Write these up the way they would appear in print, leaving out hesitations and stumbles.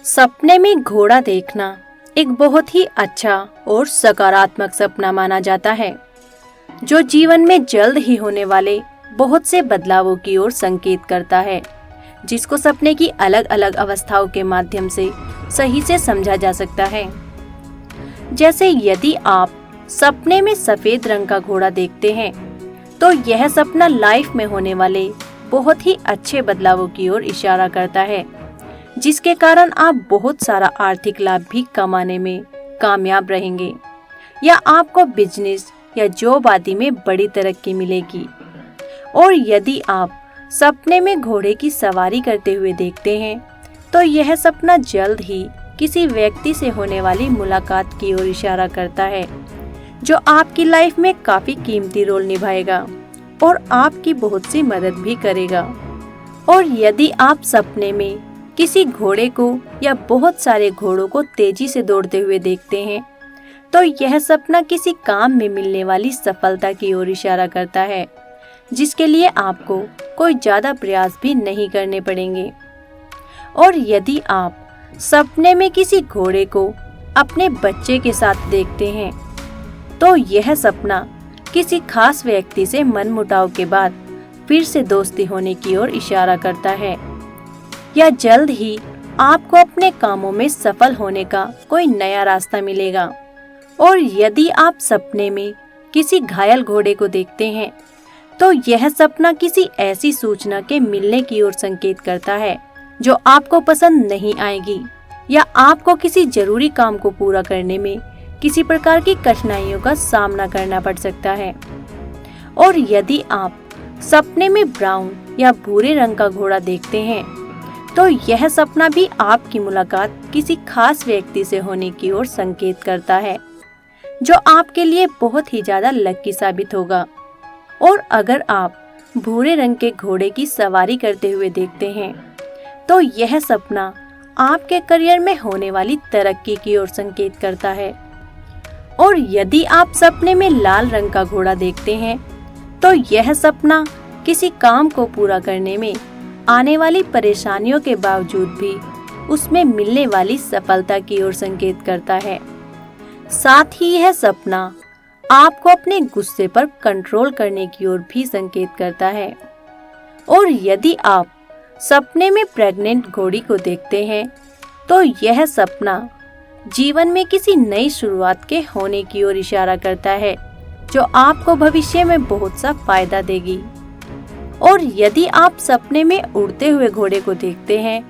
सपने में घोड़ा देखना एक बहुत ही अच्छा और सकारात्मक सपना माना जाता है, जो जीवन में जल्द ही होने वाले बहुत से बदलावों की ओर संकेत करता है, जिसको सपने की अलग अलग अवस्थाओं के माध्यम से सही से समझा जा सकता है। जैसे यदि आप सपने में सफेद रंग का घोड़ा देखते हैं, तो यह सपना लाइफ में होने वाले बहुत ही अच्छे बदलावों की ओर इशारा करता है, जिसके कारण आप बहुत सारा आर्थिक लाभ भी कमाने में कामयाब रहेंगे या आपको बिजनेस या जॉब आदि में बड़ी तरक्की मिलेगी। और यदि आप सपने में घोड़े की सवारी करते हुए देखते हैं, तो यह सपना जल्द ही किसी व्यक्ति से होने वाली मुलाकात की ओर इशारा करता है, जो आपकी लाइफ में काफी कीमती रोल निभाएगा और आपकी बहुत सी मदद भी करेगा। और यदि आप सपने में किसी घोड़े को या बहुत सारे घोड़ों को तेजी से दौड़ते हुए देखते हैं, तो यह सपना किसी काम में मिलने वाली सफलता की ओर इशारा करता है, जिसके लिए आपको कोई ज्यादा प्रयास भी नहीं करने पड़ेंगे। और यदि आप सपने में किसी घोड़े को अपने बच्चे के साथ देखते हैं, तो यह सपना किसी खास व्यक्ति से मनमुटाव के बाद फिर से दोस्ती होने की ओर इशारा करता है, या जल्द ही आपको अपने कामों में सफल होने का कोई नया रास्ता मिलेगा। और यदि आप सपने में किसी घायल घोड़े को देखते हैं, तो यह सपना किसी ऐसी सूचना के मिलने की ओर संकेत करता है, जो आपको पसंद नहीं आएगी या आपको किसी जरूरी काम को पूरा करने में किसी प्रकार की कठिनाइयों का सामना करना पड़ सकता है। और यदि आप सपने में ब्राउन या भूरे रंग का घोड़ा देखते हैं, तो यह सपना भी आपकी मुलाकात किसी खास व्यक्ति से होने की ओर संकेत करता है, जो आपके लिए बहुत ही ज्यादा लकी साबित होगा। और अगर आप भूरे रंग के घोड़े की सवारी करते हुए देखते हैं, तो यह सपना आपके करियर में होने वाली तरक्की की ओर संकेत करता है। और यदि आप सपने में लाल रंग का घोड़ा देखते हैं, तो यह सपना किसी काम को पूरा करने में आने वाली परेशानियों के बावजूद भी उसमें मिलने वाली सफलता की ओर संकेत करता है। साथ ही यह सपना आपको अपने गुस्से पर कंट्रोल करने की ओर भी संकेत करता है। और यदि आप सपने में प्रेग्नेंट घोड़ी को देखते हैं, तो यह सपना जीवन में किसी नई शुरुआत के होने की ओर इशारा करता है, जो आपको भविष्य में बहुत सा फायदा देगी। और यदि आप सपने में उड़ते हुए घोड़े को देखते हैं,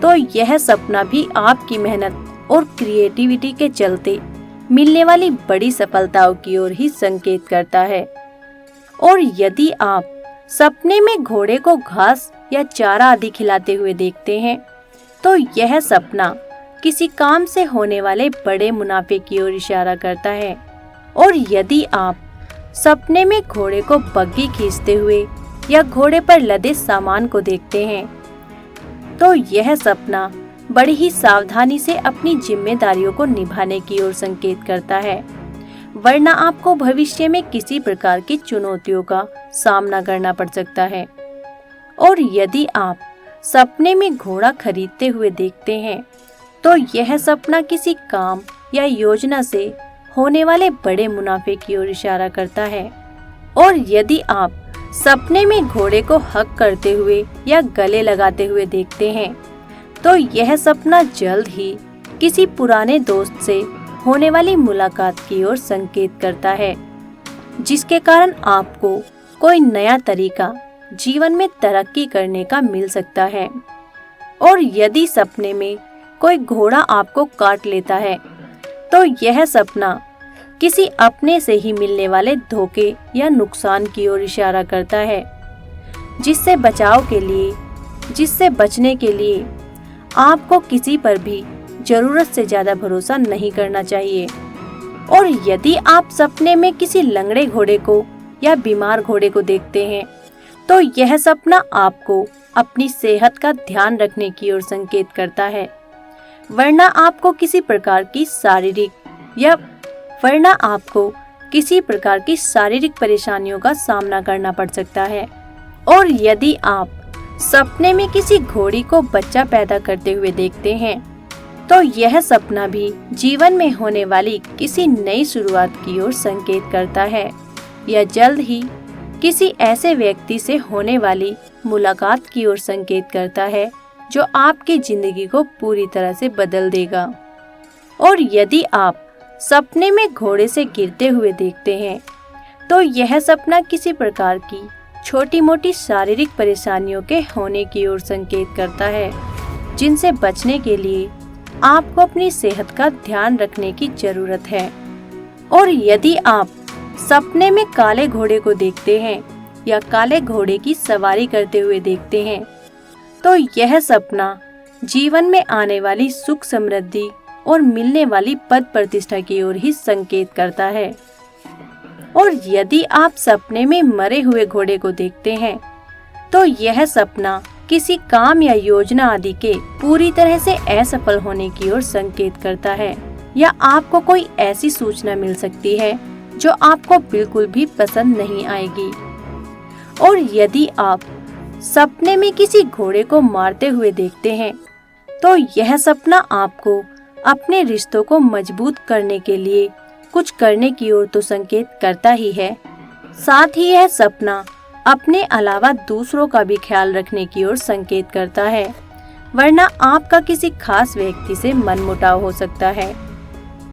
तो यह सपना भी आपकी मेहनत और क्रिएटिविटी के चलते मिलने वाली बड़ी सफलताओं की ओर ही संकेत करता है। और यदि आप सपने में घोड़े को घास या चारा आदि खिलाते हुए देखते हैं, तो यह सपना किसी काम से होने वाले बड़े मुनाफे की ओर इशारा करता है। और यदि आप सपने में घोड़े को बग्घी खींचते हुए या घोड़े पर लदे सामान को देखते हैं, तो यह सपना बड़ी ही सावधानी से अपनी जिम्मेदारियों को निभाने की ओर संकेत करता है, वरना आपको भविष्य में किसी प्रकार की चुनौतियों का सामना करना पड़ सकता है। और यदि आप सपने में घोड़ा खरीदते हुए देखते हैं, तो यह सपना किसी काम या योजना से होने वाले बड़े मुनाफे की ओर इशारा करता है। और यदि आप सपने में घोड़े को हग करते हुए या गले लगाते हुए देखते हैं, तो यह सपना जल्द ही किसी पुराने दोस्त से होने वाली मुलाकात की ओर संकेत करता है, जिसके कारण आपको कोई नया तरीका जीवन में तरक्की करने का मिल सकता है। और यदि सपने में कोई घोड़ा आपको काट लेता है, तो यह सपना किसी अपने से ही मिलने वाले धोखे या नुकसान की ओर इशारा करता है, जिससे बचने के लिए आपको किसी पर भी जरूरत से ज्यादा भरोसा नहीं करना चाहिए। और यदि आप सपने में किसी लंगड़े घोड़े को या बीमार घोड़े को देखते हैं, तो यह सपना आपको अपनी सेहत का ध्यान रखने की ओर संकेत करता है, वरना आपको किसी प्रकार की शारीरिक परेशानियों का सामना करना पड़ सकता है। और यदि आप सपने में किसी घोड़ी को बच्चा पैदा करते हुए देखते हैं, तो यह सपना भी जीवन में होने वाली किसी नई शुरुआत की ओर संकेत करता है या जल्द ही किसी ऐसे व्यक्ति से होने वाली मुलाकात की ओर संकेत करता है जो आपकी जिंदगी को पूरी तरह से बदल देगा। और यदि आप सपने में घोड़े से गिरते हुए देखते हैं तो यह सपना किसी प्रकार की छोटी मोटी शारीरिक परेशानियों के होने की ओर संकेत करता है, जिनसे बचने के लिए आपको अपनी सेहत का ध्यान रखने की जरूरत है। और यदि आप सपने में काले घोड़े को देखते हैं या काले घोड़े की सवारी करते हुए देखते हैं तो यह सपना जीवन में आने वाली सुख समृद्धि और मिलने वाली पद प्रतिष्ठा की ओर ही संकेत करता है। और यदि आप सपने में मरे हुए घोड़े को देखते हैं तो यह सपना किसी काम या योजना आदि के पूरी तरह से असफल होने की ओर संकेत करता है, या आपको कोई ऐसी सूचना मिल सकती है जो आपको बिल्कुल भी पसंद नहीं आएगी। और यदि आप सपने में किसी घोड़े को मारते हुए देखते हैं तो यह सपना आपको अपने रिश्तों को मजबूत करने के लिए कुछ करने की ओर तो संकेत करता ही है, साथ ही यह सपना अपने अलावा दूसरों का भी ख्याल रखने की ओर संकेत करता है, वरना आपका किसी खास व्यक्ति से मनमुटाव हो सकता है।